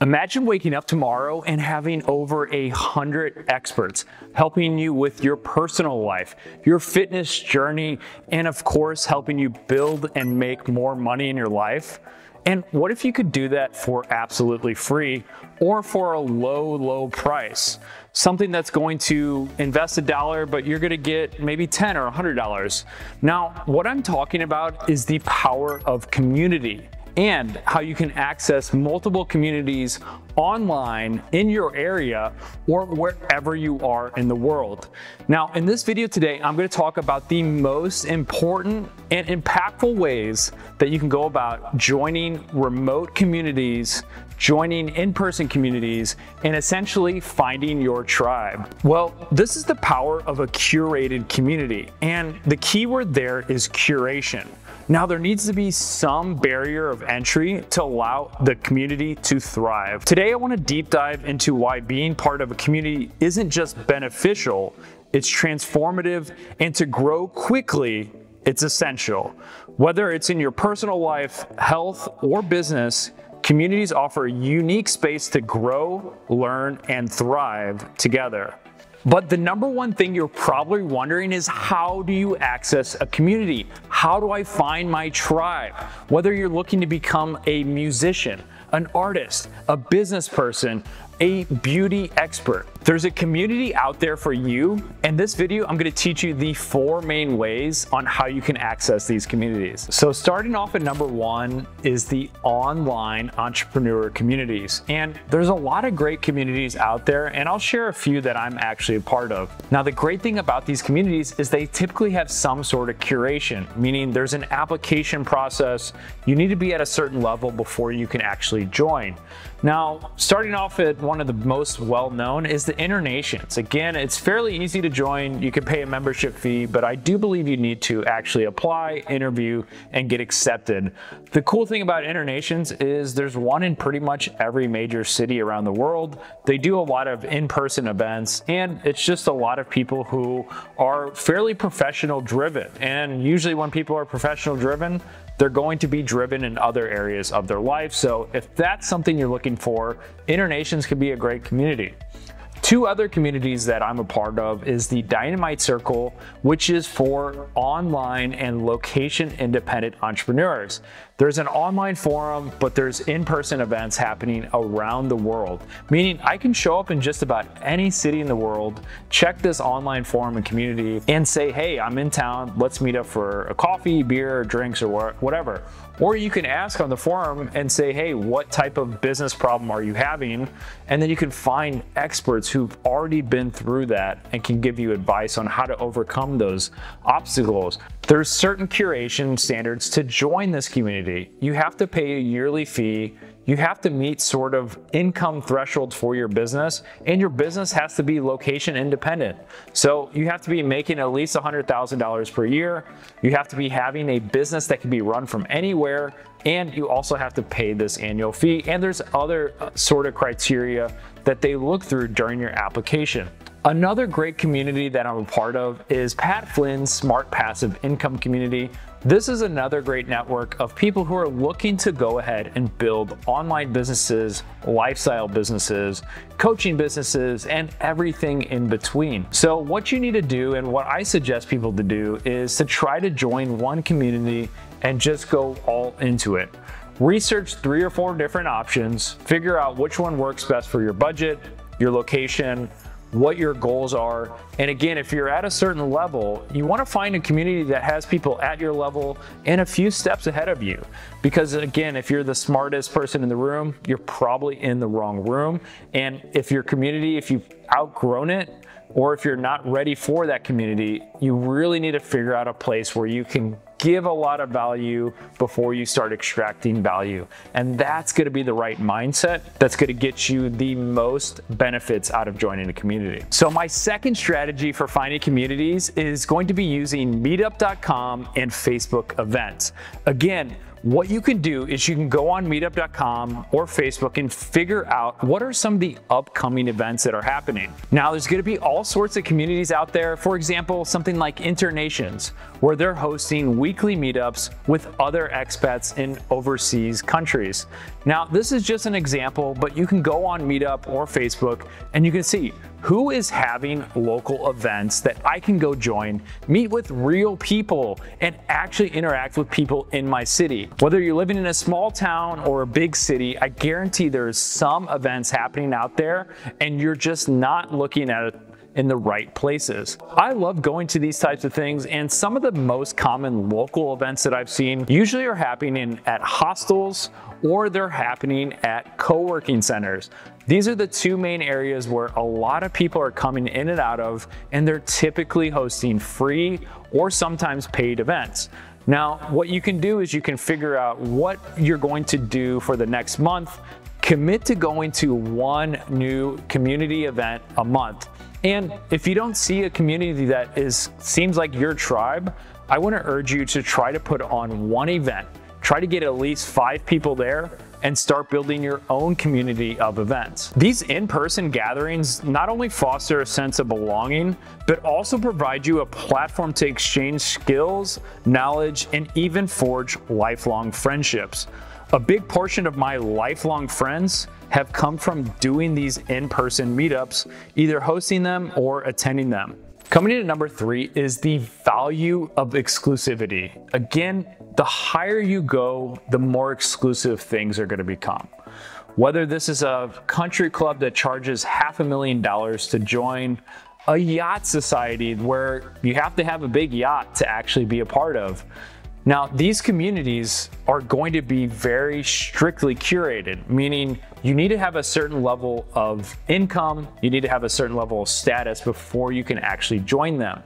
Imagine waking up tomorrow and having over 100 experts helping you with your personal life, your fitness journey, and of course, helping you build and make more money in your life. And what if you could do that for absolutely free or for a low price? Something that's going to invest $1, but you're gonna get maybe $10 or $100. Now, what I'm talking about is the power of community and how you can access multiple communities online in your area or wherever you are in the world. Now, in this video today, I'm going to talk about the most important and impactful ways that you can go about joining remote communities, joining in-person communities, and essentially finding your tribe. Well, this is the power of a curated community, and the key word there is curation. Now, there needs to be some barrier of entry to allow the community to thrive. Today, I want to deep dive into why being part of a community isn't just beneficial, it's transformative, and to grow quickly, it's essential. Whether it's in your personal life, health, or business, communities offer a unique space to grow, learn, and thrive together. But the number one thing you're probably wondering is, how do you access a community? How do I find my tribe? Whether you're looking to become a musician, an artist, a business person, a beauty expert, there's a community out there for you. In this video, I'm going to teach you the 4 main ways on how you can access these communities. So starting off at number 1 is the online entrepreneur communities. And there's a lot of great communities out there, and I'll share a few that I'm actually a part of. Now, the great thing about these communities is they typically have some sort of curation, meaning there's an application process. You need to be at a certain level before you can actually join. Now, starting off at one of the most well-known is the Internations. Again, it's fairly easy to join. You can pay a membership fee, but I do believe you need to actually apply, interview, and get accepted. The cool thing about Internations is there's one in pretty much every major city around the world. They do a lot of in-person events, and it's just a lot of people who are fairly professional driven. And usually when people are professional driven, they're going to be driven in other areas of their life. So if that's something you're looking for, Internations could be a great community. 2 other communities that I'm a part of is the Dynamite Circle, which is for online and location independent entrepreneurs. There's an online forum, but there's in-person events happening around the world, meaning I can show up in just about any city in the world, check this online forum and community, and say, hey, I'm in town, let's meet up for a coffee, beer, drinks, or whatever. Or you can ask on the forum and say, hey, what type of business problem are you having? And then you can find experts who've already been through that and can give you advice on how to overcome those obstacles. There's certain curation standards to join this community. You have to pay a yearly fee. You have to meet sort of income thresholds for your business, and your business has to be location independent. So you have to be making at least $100,000 per year. You have to be having a business that can be run from anywhere, and you also have to pay this annual fee. And there's other sort of criteria that they look through during your application. Another great community that I'm a part of is Pat Flynn's Smart Passive Income community. This is another great network of people who are looking to go ahead and build online businesses, lifestyle businesses, coaching businesses, and everything in between. So what you need to do, and what I suggest people to do, is to try to join one community and just go all into it. Research 3 or 4 different options, figure out which one works best for your budget, your location, what your goals are. And again, if you're at a certain level, you want to find a community that has people at your level and a few steps ahead of you. Because again, if you're the smartest person in the room, you're probably in the wrong room. And if your community, if you've outgrown it, or if you're not ready for that community, you really need to figure out a place where you can give a lot of value before you start extracting value. And that's going to be the right mindset that's going to get you the most benefits out of joining a community. So my second strategy for finding communities is going to be using meetup.com and Facebook events. Again, What you can do is you can go on meetup.com or Facebook and figure out what are some of the upcoming events that are happening. Now, there's going to be all sorts of communities out there. For example, something like Internations, where they're hosting weekly meetups with other expats in overseas countries. Now, this is just an example, but you can go on Meetup or Facebook and you can see who is having local events that I can go join, meet with real people, and actually interact with people in my city. Whether you're living in a small town or a big city, I guarantee there's some events happening out there and you're just not looking at it in the right places. I love going to these types of things, and some of the most common local events that I've seen usually are happening at hostels or they're happening at co-working centers. These are the two main areas where a lot of people are coming in and out of, and they're typically hosting free or sometimes paid events. Now, what you can do is you can figure out what you're going to do for the next month, commit to going to one new community event a month. And if you don't see a community that seems like your tribe, I want to urge you to try to put on one event. Try to get at least 5 people there and start building your own community of events. These in-person gatherings not only foster a sense of belonging, but also provide you a platform to exchange skills, knowledge, and even forge lifelong friendships. A big portion of my lifelong friends have come from doing these in-person meetups, either hosting them or attending them. Coming in at number 3 is the value of exclusivity. Again, the higher you go, the more exclusive things are going to become. Whether this is a country club that charges $500,000 to join, a yacht society where you have to have a big yacht to actually be a part of. Now, these communities are going to be very strictly curated, meaning you need to have a certain level of income, you need to have a certain level of status before you can actually join them.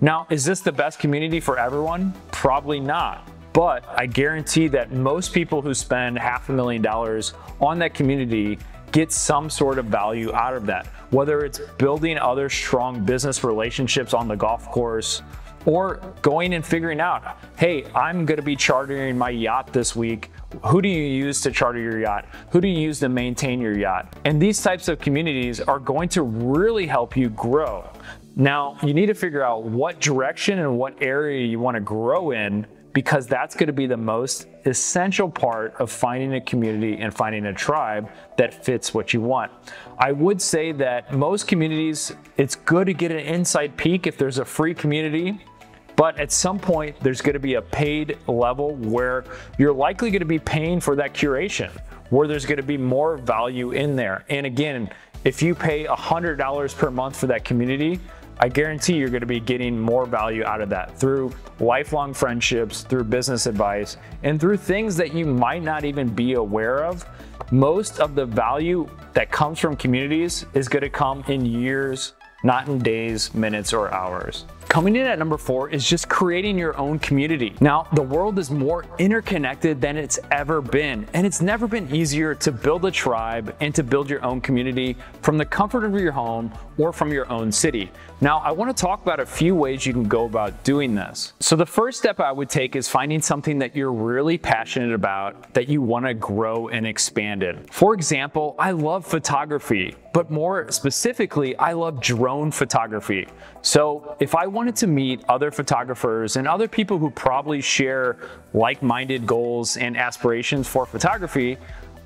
Now, is this the best community for everyone? Probably not. But I guarantee that most people who spend $500,000 on that community get some sort of value out of that, whether it's building other strong business relationships on the golf course, or going and figuring out, hey, I'm going to be chartering my yacht this week. Who do you use to charter your yacht? Who do you use to maintain your yacht? And these types of communities are going to really help you grow. Now, you need to figure out what direction and what area you want to grow in, because that's going to be the most essential part of finding a community and finding a tribe that fits what you want. I would say that most communities, it's good to get an inside peek if there's a free community. But at some point, there's going to be a paid level where you're likely going to be paying for that curation, where there's going to be more value in there. And again, if you pay $100 per month for that community, I guarantee you're going to be getting more value out of that through lifelong friendships, through business advice, and through things that you might not even be aware of. Most of the value that comes from communities is going to come in years, not in days, minutes, or hours. Coming in at number 4 is just creating your own community. Now, the world is more interconnected than it's ever been, and it's never been easier to build a tribe and to build your own community from the comfort of your home or from your own city. Now, I want to talk about a few ways you can go about doing this. So the first step I would take is finding something that you're really passionate about, that you want to grow and expand in. For example, I love photography, but more specifically, I love drone photography. So if I wanted to meet other photographers and other people who probably share like-minded goals and aspirations for photography,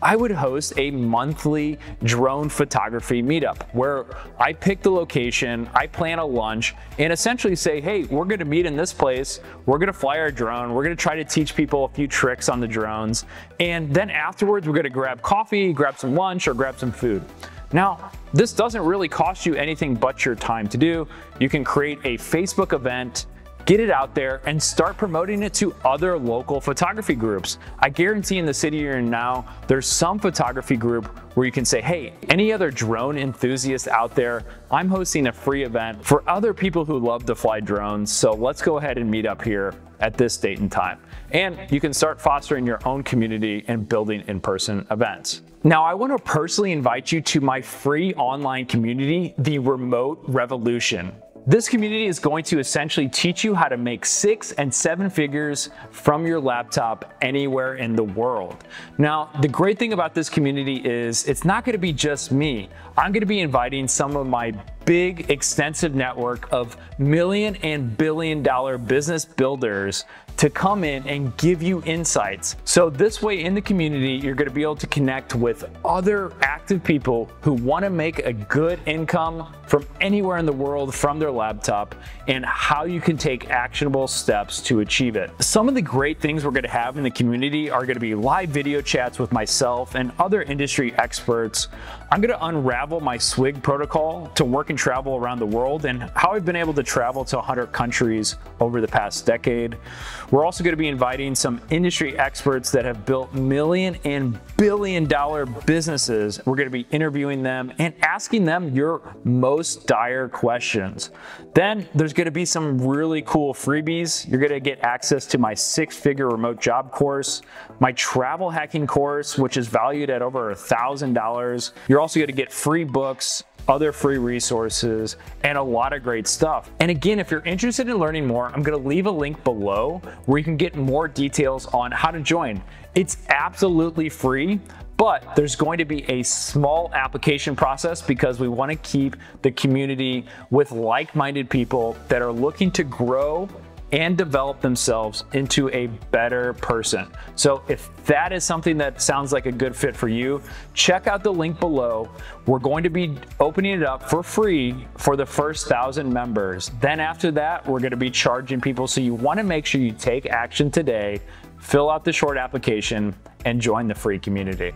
I would host a monthly drone photography meetup where I pick the location, I plan a lunch, and essentially say, hey, we're going to meet in this place, we're going to fly our drone, we're going to try to teach people a few tricks on the drones, and then afterwards we're going to grab coffee, grab some lunch, or grab some food. Now, this doesn't really cost you anything but your time to do. You can create a Facebook event, get it out there, and start promoting it to other local photography groups. I guarantee in the city you're in now, there's some photography group where you can say, hey, any other drone enthusiasts out there, I'm hosting a free event for other people who love to fly drones, so let's go ahead and meet up here at this date and time. And you can start fostering your own community and building in-person events. Now, I want to personally invite you to my free online community, The Remote Revolution. This community is going to essentially teach you how to make 6 and 7 figures from your laptop anywhere in the world. Now, the great thing about this community is it's not going to be just me. I'm going to be inviting some of my big, extensive network of million and billion dollar business builders to come in and give you insights. So this way in the community, you're going to be able to connect with other active people who want to make a good income from anywhere in the world from their laptop, and how you can take actionable steps to achieve it. Some of the great things we're going to have in the community are going to be live video chats with myself and other industry experts. I'm going to unravel my SWIG protocol to work and travel around the world and how I've been able to travel to 100 countries over the past decade. We're also going to be inviting some industry experts that have built million and billion dollar businesses. We're going to be interviewing them and asking them your most dire questions. Then there's going to be some really cool freebies. You're going to get access to my 6-figure remote job course, my travel hacking course, which is valued at over $1,000. You're also going to get free books, other free resources, and a lot of great stuff. And again, if you're interested in learning more, I'm going to leave a link below where you can get more details on how to join. It's absolutely free, but there's going to be a small application process because we want to keep the community with like-minded people that are looking to grow and develop themselves into a better person. So if that is something that sounds like a good fit for you, check out the link below. We're going to be opening it up for free for the first 1,000 members. Then after that, we're going to be charging people. So you want to make sure you take action today, fill out the short application, and join the free community.